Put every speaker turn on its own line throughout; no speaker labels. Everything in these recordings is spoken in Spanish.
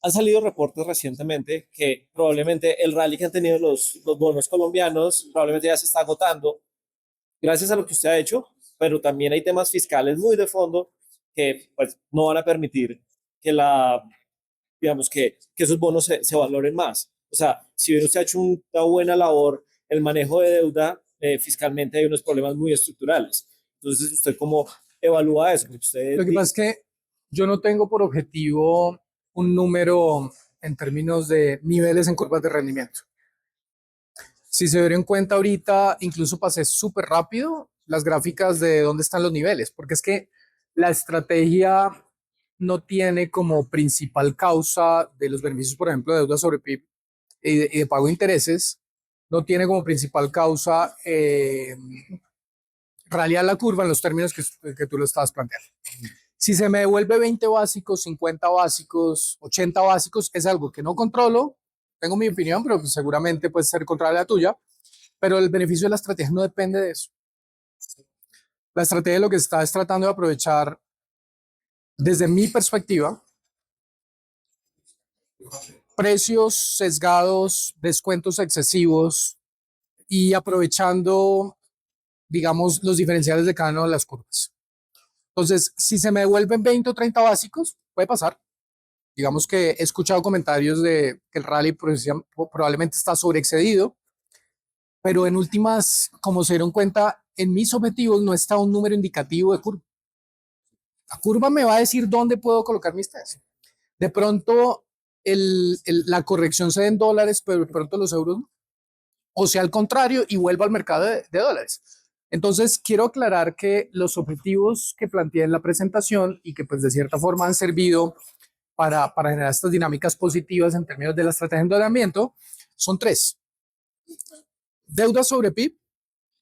Han salido reportes recientemente que probablemente el rally que han tenido los bonos colombianos probablemente ya se está agotando gracias a lo que usted ha hecho, pero también hay temas fiscales muy de fondo que pues, no van a permitir que digamos que esos bonos se valoren más. O sea, si bien usted ha hecho una buena labor, el manejo de deuda fiscalmente hay unos problemas muy estructurales. Entonces, ¿usted cómo evalúa eso? Porque usted
Lo que pasa es que yo no tengo por objetivo un número en términos de niveles en curvas de rendimiento. Si se dieron cuenta ahorita, incluso pasé súper rápido las gráficas de dónde están los niveles, porque es que la estrategia no tiene como principal causa de los beneficios, por ejemplo, de deuda sobre PIB y de pago de intereses, no tiene como principal causa ralliar la curva en los términos que tú lo estabas planteando. Si se me devuelve 20 básicos, 50 básicos, 80 básicos, es algo que no controlo. Tengo mi opinión, pero pues seguramente puede ser contraria a la tuya. Pero el beneficio de la estrategia no depende de eso. La estrategia lo que está es tratando de aprovechar, desde mi perspectiva, precios sesgados, descuentos excesivos y aprovechando, digamos, los diferenciales de cada una de las curvas. Entonces, si se me devuelven 20 o 30 básicos, puede pasar. Digamos que he escuchado comentarios de que el rally probablemente está sobreexcedido, pero en últimas, como se dieron cuenta, en mis objetivos no está un número indicativo de curva. La curva me va a decir dónde puedo colocar mis tests. De pronto, la corrección se da en dólares, pero de pronto los euros no. O sea, al contrario, y vuelvo al mercado de dólares. Entonces, quiero aclarar que los objetivos que planteé en la presentación y que pues de cierta forma han servido para generar estas dinámicas positivas en términos de la estrategia de endeudamiento son tres. Deuda sobre PIB,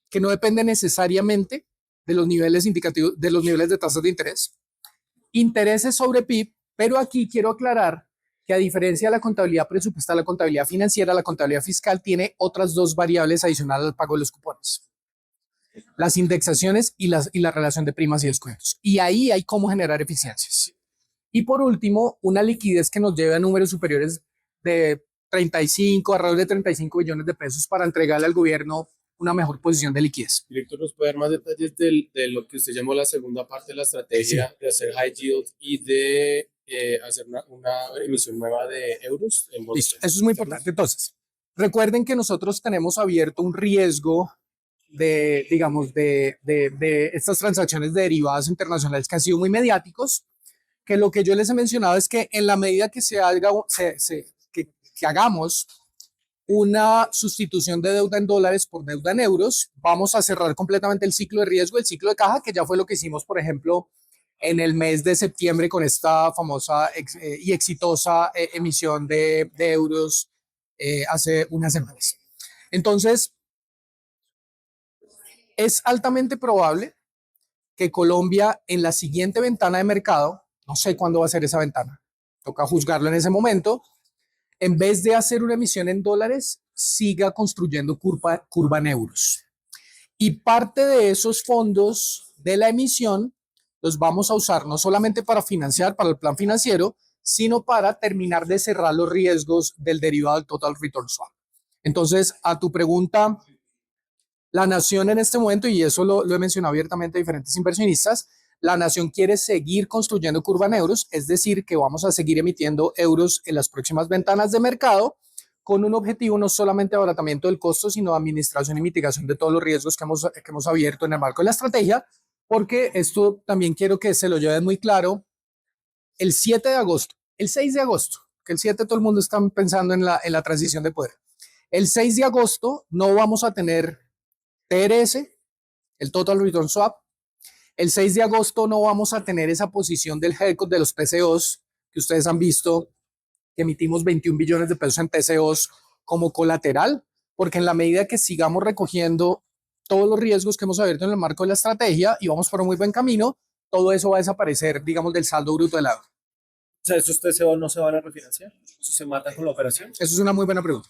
que no depende necesariamente de los niveles indicativos, de los niveles de tasas de interés. Intereses sobre PIB, pero aquí quiero aclarar que a diferencia de la contabilidad presupuestal, la contabilidad financiera, la contabilidad fiscal tiene otras dos variables adicionales al pago de los cupones. Las indexaciones y la relación de primas y descuentos. Y ahí hay cómo generar eficiencias. Y por último, una liquidez que nos lleve a números superiores de 35, alrededor de 35 billones de pesos para entregarle al gobierno una mejor posición de liquidez.
Director, ¿nos puede dar más detalles de lo que usted llamó la segunda parte de la estrategia de hacer high yield y de hacer una emisión nueva de euros?
Listo, eso es muy importante. Entonces, recuerden que nosotros tenemos abierto un riesgo de, digamos, de estas transacciones de derivados internacionales que han sido muy mediáticos, que lo que yo les he mencionado es que en la medida que que hagamos una sustitución de deuda en dólares por deuda en euros, vamos a cerrar completamente el ciclo de riesgo, el ciclo de caja, que ya fue lo que hicimos, por ejemplo, en el mes de septiembre con esta famosa y exitosa emisión de euros hace unas semanas. Entonces, es altamente probable que Colombia en la siguiente ventana de mercado, no sé cuándo va a ser esa ventana, toca juzgarlo en ese momento, en vez de hacer una emisión en dólares, siga construyendo curva en euros. Y parte de esos fondos de la emisión los vamos a usar no solamente para financiar, para el plan financiero, sino para terminar de cerrar los riesgos del derivado del Total Return Swap. Entonces, a tu pregunta, la nación en este momento, y eso lo he mencionado abiertamente a diferentes inversionistas, la nación quiere seguir construyendo curva en euros, es decir, que vamos a seguir emitiendo euros en las próximas ventanas de mercado con un objetivo no solamente de abaratamiento del costo, sino de administración y mitigación de todos los riesgos que hemos abierto en el marco de la estrategia, porque esto también quiero que se lo lleven muy claro. El 7 de agosto, el 6 de agosto, que el 7 todo el mundo está pensando en la transición de poder. El 6 de agosto no vamos a tener TRS, el Total Return Swap. El 6 de agosto no vamos a tener esa posición del haircut de los TCOs que ustedes han visto, que emitimos 21 billones de pesos en TCOs como colateral, porque en la medida que sigamos recogiendo todos los riesgos que hemos abierto en el marco de la estrategia y vamos por un muy buen camino, todo eso va a desaparecer, digamos, del saldo bruto del lado.
O sea, ¿esos TCO no se van a refinanciar? ¿Eso se mata con la operación?
Eso es una muy buena pregunta.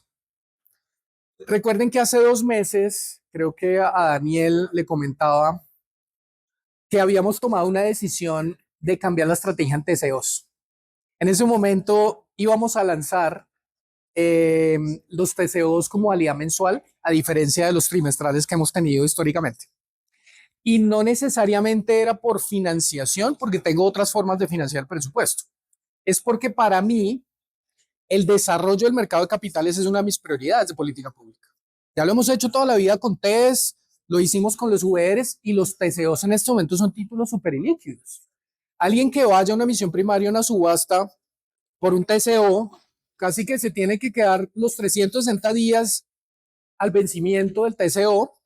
Recuerden que hace 2 meses, creo que a Daniel le comentaba que habíamos tomado una decisión de cambiar la estrategia en TCOs. En ese momento íbamos a lanzar los TCOs como validad mensual, a diferencia de los trimestrales que hemos tenido históricamente. Y no necesariamente era por financiación, porque tengo otras formas de financiar el presupuesto. Es porque para mí el desarrollo del mercado de capitales es una de mis prioridades de política pública. Ya lo hemos hecho toda la vida con TES, lo hicimos con los VRs y los TCOs en este momento son títulos súper ilíquidos. Alguien que vaya a una emisión primaria, una subasta por un TCO, casi que se tiene que quedar los 360 días al vencimiento del TCO,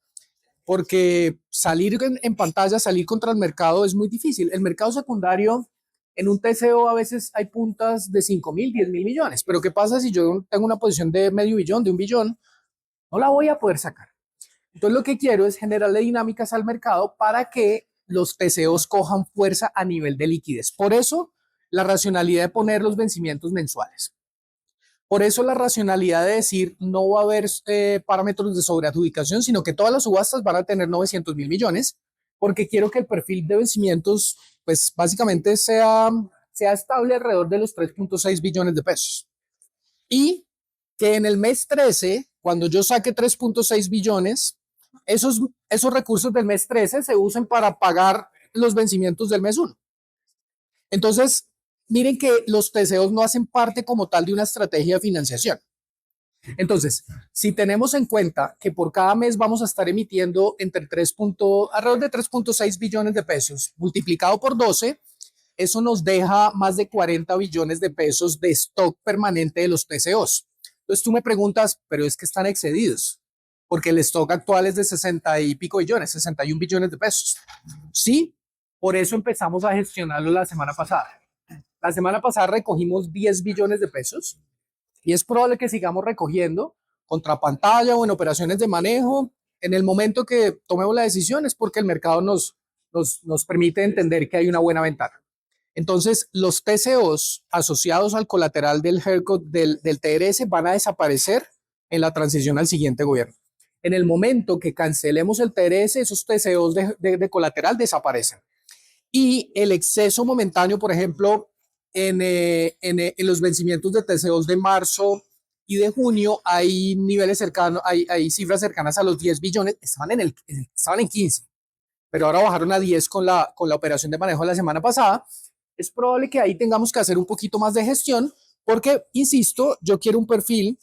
porque salir en pantalla, salir contra el mercado es muy difícil. El mercado secundario, en un TCO a veces hay puntas de 5.000, 10.000 millones, pero ¿qué pasa si yo tengo una posición de medio billón, de 1 billón? No la voy a poder sacar. Entonces lo que quiero es generarle dinámicas al mercado para que los TCOs cojan fuerza a nivel de liquidez. Por eso la racionalidad de poner los vencimientos mensuales. Por eso la racionalidad de decir no va a haber parámetros de sobreadjudicación, sino que todas las subastas van a tener 900.000 millones, porque quiero que el perfil de vencimientos, pues básicamente sea estable alrededor de los 3.6 billones de pesos. Y que en el mes 13, cuando yo saque 3.6 billones, esos recursos del mes 13 se usen para pagar los vencimientos del mes 1. Entonces, miren que los TCOs no hacen parte como tal de una estrategia de financiación. Entonces, si tenemos en cuenta que por cada mes vamos a estar emitiendo alrededor de 3.6 billones de pesos, multiplicado por 12, eso nos deja más de 40 billones de pesos de stock permanente de los TCOs. Entonces tú me preguntas, pero es que están excedidos, porque el stock actual es de 60 y pico billones, 61 billones de pesos. Sí, por eso empezamos a gestionarlo la semana pasada. La semana pasada recogimos 10 billones de pesos y es probable que sigamos recogiendo contra pantalla o en operaciones de manejo. En el momento que tomemos la decisión es porque el mercado nos permite entender que hay una buena ventana. Entonces, los TCOs asociados al colateral del haircut del TRS van a desaparecer en la transición al siguiente gobierno. En el momento que cancelemos el TRS, esos TCOs de colateral desaparecen. Y el exceso momentáneo, por ejemplo, en los vencimientos de TCOs de marzo y de junio, hay niveles cercanos, hay cifras cercanas a los 10 billones, estaban en 15, pero ahora bajaron a 10 con la operación de manejo de la semana pasada. Es probable que ahí tengamos que hacer un poquito más de gestión, porque, insisto, yo quiero un perfil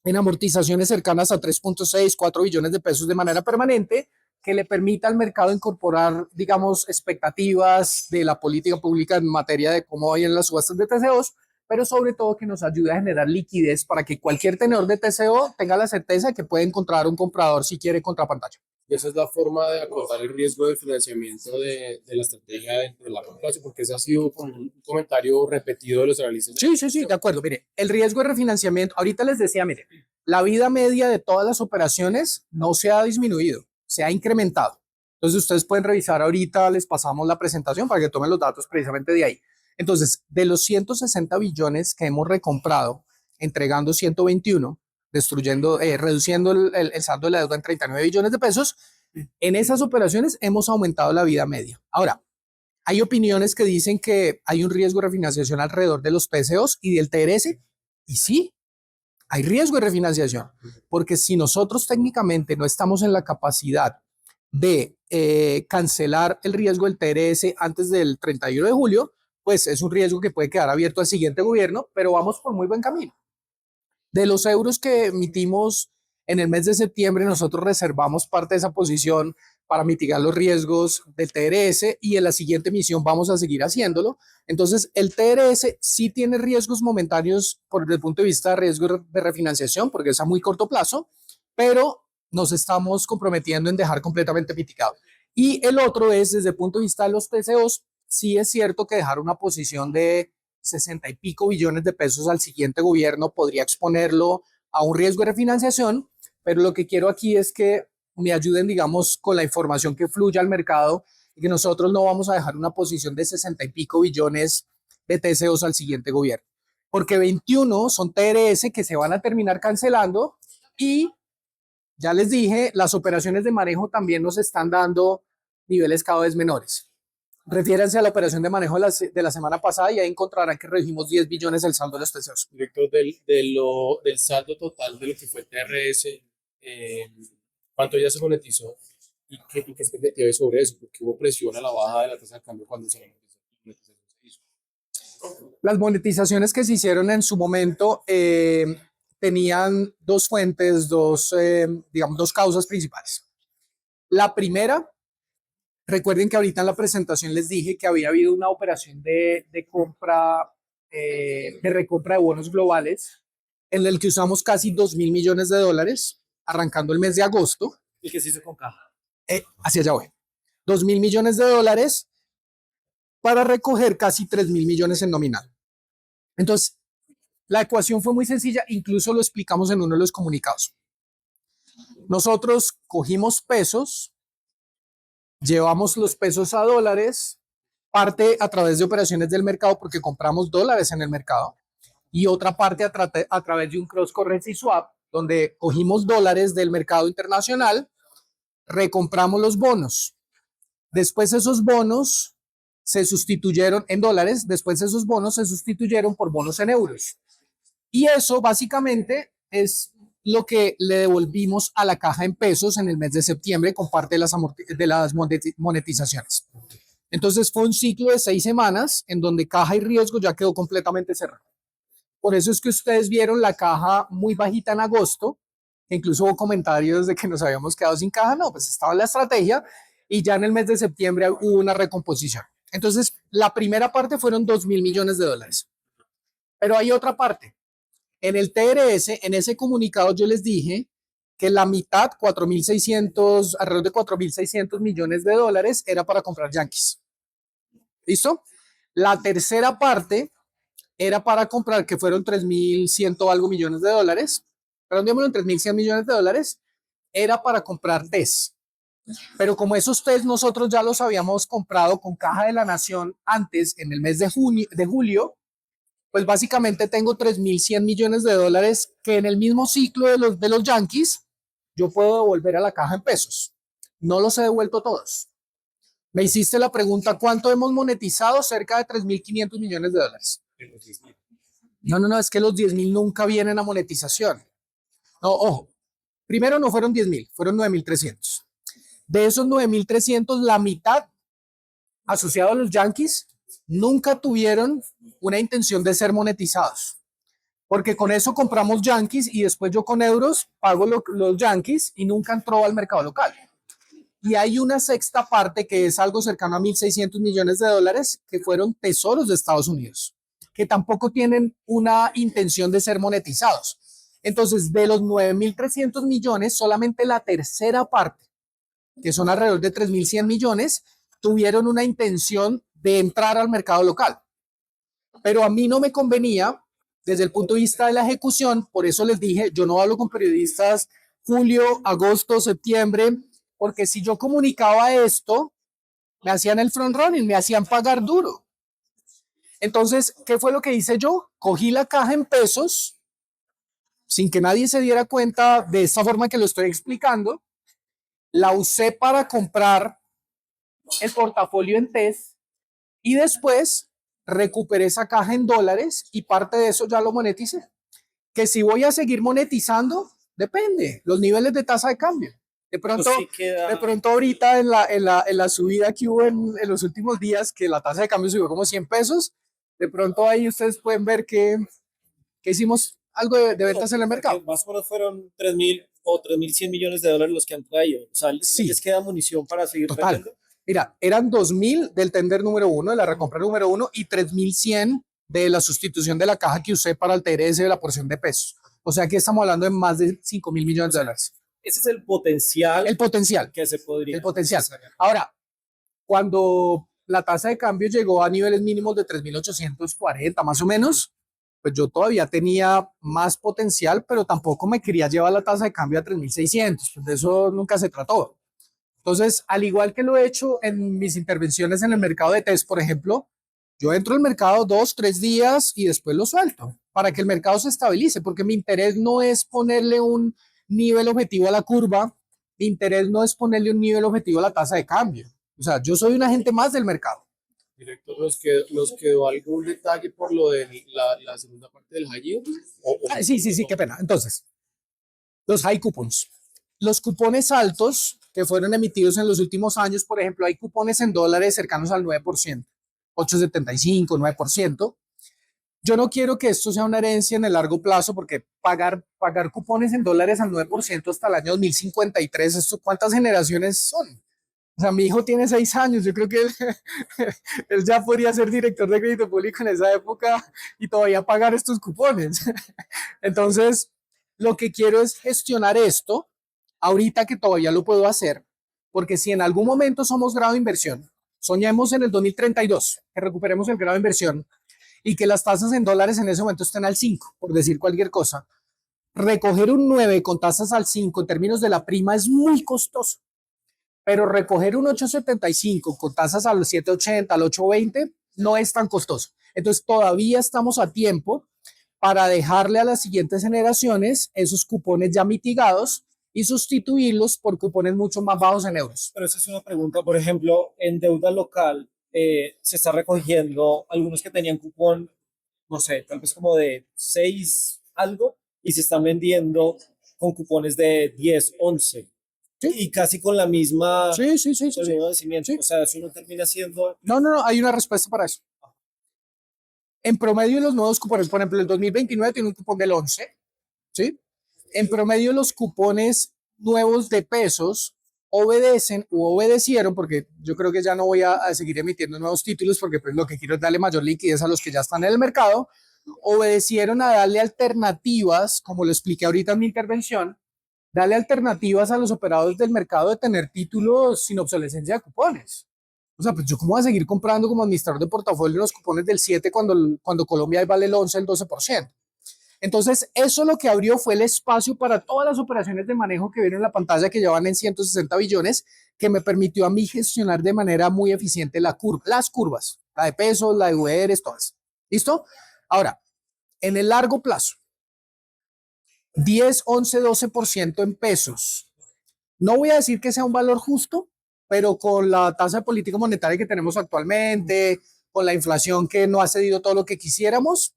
en amortizaciones cercanas a 3.6, 4 billones de pesos de manera permanente, que le permita al mercado incorporar, digamos, expectativas de la política pública en materia de cómo vayan las subastas de TCOs, pero sobre todo que nos ayude a generar liquidez para que cualquier tenedor de TCO tenga la certeza de que puede encontrar un comprador si quiere contra pantalla.
Y esa es la forma de acotar el riesgo de financiamiento de la estrategia de largo plazo, porque ese ha sido como un comentario repetido de los analistas.
Sí, de acuerdo. Mire, el riesgo de refinanciamiento, ahorita les decía, mire, la vida media de todas las operaciones no se ha disminuido, se ha incrementado. Entonces ustedes pueden revisar ahorita, les pasamos la presentación para que tomen los datos precisamente de ahí. Entonces, de los 160 billones que hemos recomprado, entregando 121, reduciendo el saldo de la deuda en 39 billones de pesos, en esas operaciones hemos aumentado la vida media. Ahora, hay opiniones que dicen que hay un riesgo de refinanciación alrededor de los TCOs y del TRS, y sí, hay riesgo de refinanciación, porque si nosotros técnicamente no estamos en la capacidad de cancelar el riesgo del TRS antes del 31 de julio, pues es un riesgo que puede quedar abierto al siguiente gobierno, pero vamos por muy buen camino. De los euros que emitimos en el mes de septiembre, nosotros reservamos parte de esa posición para mitigar los riesgos del TRS y en la siguiente emisión vamos a seguir haciéndolo. Entonces, el TRS sí tiene riesgos momentáneos por el punto de vista de riesgo de refinanciación, porque es a muy corto plazo, pero nos estamos comprometiendo en dejar completamente mitigado. Y el otro es, desde el punto de vista de los TCOs, sí es cierto que dejar una posición de 60 y pico billones de pesos al siguiente gobierno podría exponerlo a un riesgo de refinanciación, pero lo que quiero aquí es que me ayuden, digamos, con la información que fluya al mercado y que nosotros no vamos a dejar una posición de 60 y pico billones de TCOs al siguiente gobierno, porque 21 son TRS que se van a terminar cancelando y ya les dije, las operaciones de manejo también nos están dando niveles cada vez menores. Refiéranse a la operación de manejo de la semana pasada y ahí encontrarán que redujimos 10 billones el saldo de los tesoros.
Director, del saldo total de lo que fue el TRS, ¿cuánto ya se monetizó? ¿Y qué expectativa hay sobre eso? Porque hubo presión a la baja de la tasa de cambio cuando se hizo.
Las monetizaciones que se hicieron en su momento tenían dos fuentes, digamos, dos causas principales. La primera, recuerden que ahorita en la presentación les dije que había habido una operación de compra, de recompra de bonos globales, en el que usamos casi 2.000 millones de dólares, arrancando el mes de agosto.
El que se hizo con caja.
Hacia allá voy. 2.000 millones de dólares para recoger casi 3.000 millones en nominal. Entonces, la ecuación fue muy sencilla, incluso lo explicamos en uno de los comunicados. Nosotros cogimos pesos, llevamos los pesos a dólares, parte a través de operaciones del mercado porque compramos dólares en el mercado y otra parte a través de un cross currency swap donde cogimos dólares del mercado internacional, recompramos los bonos. Después esos bonos se sustituyeron en dólares, después esos bonos se sustituyeron por bonos en euros. Y eso básicamente es lo que le devolvimos a la caja en pesos en el mes de septiembre con parte de las monetizaciones. Entonces fue un ciclo de 6 semanas en donde caja y riesgo ya quedó completamente cerrado. Por eso es que ustedes vieron la caja muy bajita en agosto, incluso hubo comentarios de que nos habíamos quedado sin caja. No, pues estaba en la estrategia y ya en el mes de septiembre hubo una recomposición. Entonces, la primera parte fueron 2.000 millones de dólares. Pero hay otra parte. En el TRS, en ese comunicado yo les dije que la mitad, 4.600, alrededor de 4.600 millones de dólares era para comprar Yankees. ¿Listo? La tercera parte era para comprar, que fueron 3.100 algo millones de dólares, redondeémoslo en 3.100 millones de dólares, era para comprar TES. Pero como esos TES nosotros ya los habíamos comprado con Caja de la Nación antes, en el mes de julio, pues básicamente tengo 3.100 millones de dólares que en el mismo ciclo de los Yankees yo puedo devolver a la caja en pesos. No los he devuelto todos. Me hiciste la pregunta, ¿cuánto hemos monetizado? Cerca de 3.500 millones de dólares. No, es que los 10.000 nunca vienen a monetización. No, ojo, primero no fueron 10.000, fueron 9.300. De esos 9.300, la mitad asociado a los Yankees nunca tuvieron una intención de ser monetizados. Porque con eso compramos Yankees y después yo con euros pago los Yankees y nunca entró al mercado local. Y hay una sexta parte que es algo cercano a 1.600 millones de dólares que fueron tesoros de Estados Unidos, que tampoco tienen una intención de ser monetizados. Entonces, de los 9.300 millones, solamente la tercera parte, que son alrededor de 3.100 millones, tuvieron una intención de entrar al mercado local. Pero a mí no me convenía desde el punto de vista de la ejecución, por eso les dije, yo no hablo con periodistas julio, agosto, septiembre, porque si yo comunicaba esto, me hacían el front running, me hacían pagar duro. Entonces, ¿qué fue lo que hice yo? Cogí la caja en pesos, sin que nadie se diera cuenta de esta forma que lo estoy explicando, la usé para comprar el portafolio en TES y después recuperé esa caja en dólares y parte de eso ya lo moneticé. Que si voy a seguir monetizando, depende, los niveles de tasa de cambio. De pronto,
Pues sí
de pronto ahorita en la subida que hubo en los últimos días, que la tasa de cambio subió como 100 pesos, de pronto ahí ustedes pueden ver que hicimos algo de ventas en el mercado.
Más o menos fueron 3.000 o 3.100 millones de dólares los que han traído. O sea,
Sí.
¿les queda munición para seguir
Total.
trayendo?
Mira, eran 2.000 del tender número 1, de la recompra número 1, y 3.100 de la sustitución de la caja que usé para el TRS de la porción de pesos. O sea que estamos hablando de más de 5.000 millones de dólares.
Ese es el potencial
El potencial.
que se podría.
El potencial. Ahora, cuando la tasa de cambio llegó a niveles mínimos de 3.840 más o menos, pues yo todavía tenía más potencial, pero tampoco me quería llevar la tasa de cambio a 3.600. Pues de eso nunca se trató. Entonces, al igual que lo he hecho en mis intervenciones en el mercado de test, por ejemplo, yo entro al mercado 2, 3 días y después lo suelto para que el mercado se estabilice, porque mi interés no es ponerle un nivel objetivo a la curva, mi interés no es ponerle un nivel objetivo a la tasa de cambio. O sea, yo soy un agente más del mercado.
Director, ¿nos quedó algún detalle por lo de la segunda parte del high yield?
Sí, qué pena. Entonces, los high coupons. Los cupones altos que fueron emitidos en los últimos años, por ejemplo, hay cupones en dólares cercanos al 9%, 8,75, 9%. Yo no quiero que esto sea una herencia en el largo plazo, porque pagar cupones en dólares al 9% hasta el año 2053, ¿esto cuántas generaciones son? O sea, mi hijo tiene 6 años, yo creo que él ya podría ser director de crédito público en esa época y todavía pagar estos cupones. Entonces, lo que quiero es gestionar esto ahorita que todavía lo puedo hacer, porque si en algún momento somos grado de inversión, soñemos en el 2032, que recuperemos el grado de inversión y que las tasas en dólares en ese momento estén al 5, por decir cualquier cosa, recoger un 9 con tasas al 5 en términos de la prima es muy costoso, pero recoger un 8,75 con tasas al 7,80, al 8,20 no es tan costoso. Entonces todavía estamos a tiempo para dejarle a las siguientes generaciones esos cupones ya mitigados y sustituirlos por cupones mucho más bajos en euros.
Pero esa es una pregunta, por ejemplo, en deuda local se está recogiendo algunos que tenían cupón, no sé, tal vez como de 6 algo, y se están vendiendo con cupones de 10, 11.
Sí.
Y casi con la misma,
Sí.
el mismo vencimiento.
Sí.
O sea, eso no termina siendo...
No, hay una respuesta para eso. En promedio, los nuevos cupones, por ejemplo, el 2029 tiene un cupón del 11, ¿sí? En promedio, los cupones nuevos de pesos obedecen u obedecieron, porque yo creo que ya no voy a seguir emitiendo nuevos títulos, porque pues lo que quiero es darle mayor liquidez a los que ya están en el mercado, obedecieron a darle alternativas, como lo expliqué ahorita en mi intervención, darle alternativas a los operadores del mercado de tener títulos sin obsolescencia de cupones. O sea, pues yo cómo voy a seguir comprando como administrador de portafolio los cupones del 7 cuando Colombia vale el 11, el 12%. Entonces, eso lo que abrió fue el espacio para todas las operaciones de manejo que vieron en la pantalla, que ya van en 160 billones, que me permitió a mí gestionar de manera muy eficiente las curvas, la de pesos, la de UERs, todas. ¿Listo? Ahora, en el largo plazo, 10, 11, 12% en pesos. No voy a decir que sea un valor justo, pero con la tasa de política monetaria que tenemos actualmente, con la inflación que no ha cedido todo lo que quisiéramos,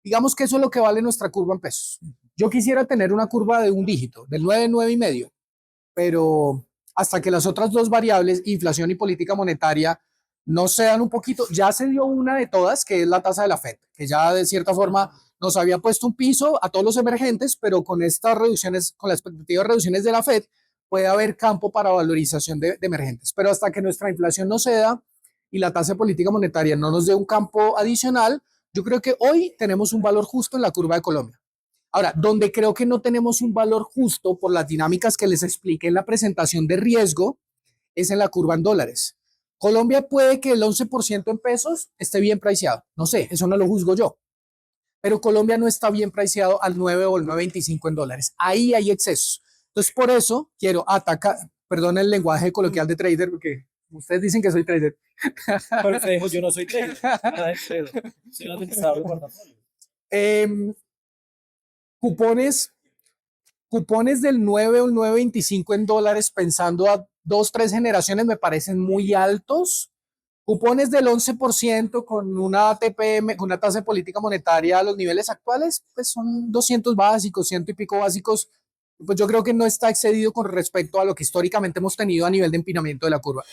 digamos que eso es lo que vale nuestra curva en pesos. Yo quisiera tener una curva de un dígito, del 9, 9 y medio, pero hasta que las otras dos variables, inflación y política monetaria, no se dan un poquito, ya se dio una de todas, que es la tasa de la Fed, que ya de cierta forma nos había puesto un piso a todos los emergentes, pero con estas reducciones, con la expectativa de reducciones de la Fed, puede haber campo para valorización de emergentes. Pero hasta que nuestra inflación no ceda y la tasa de política monetaria no nos dé un campo adicional, yo creo que hoy tenemos un valor justo en la curva de Colombia. Ahora, donde creo que no tenemos un valor justo por las dinámicas que les expliqué en la presentación de riesgo es en la curva en dólares. Colombia puede que el 11% en pesos esté bien priceado. No sé, eso no lo juzgo yo. Pero Colombia no está bien priceado al 9 o el 9,25 en dólares. Ahí hay excesos. Entonces, por eso quiero atacar, perdón el lenguaje coloquial de trader, porque ustedes dicen que soy trader.
Pero te dijo, yo no soy trader. Soy administrador de portafolio.
Cupones del 9 o el 9,25 en dólares pensando a 2, 3 generaciones me parecen muy altos. Cupones del 11% con una TPM, con una tasa de política monetaria a los niveles actuales, pues son 200 básicos, 100 y pico básicos. Pues yo creo que no está excedido con respecto a lo que históricamente hemos tenido a nivel de empinamiento de la curva.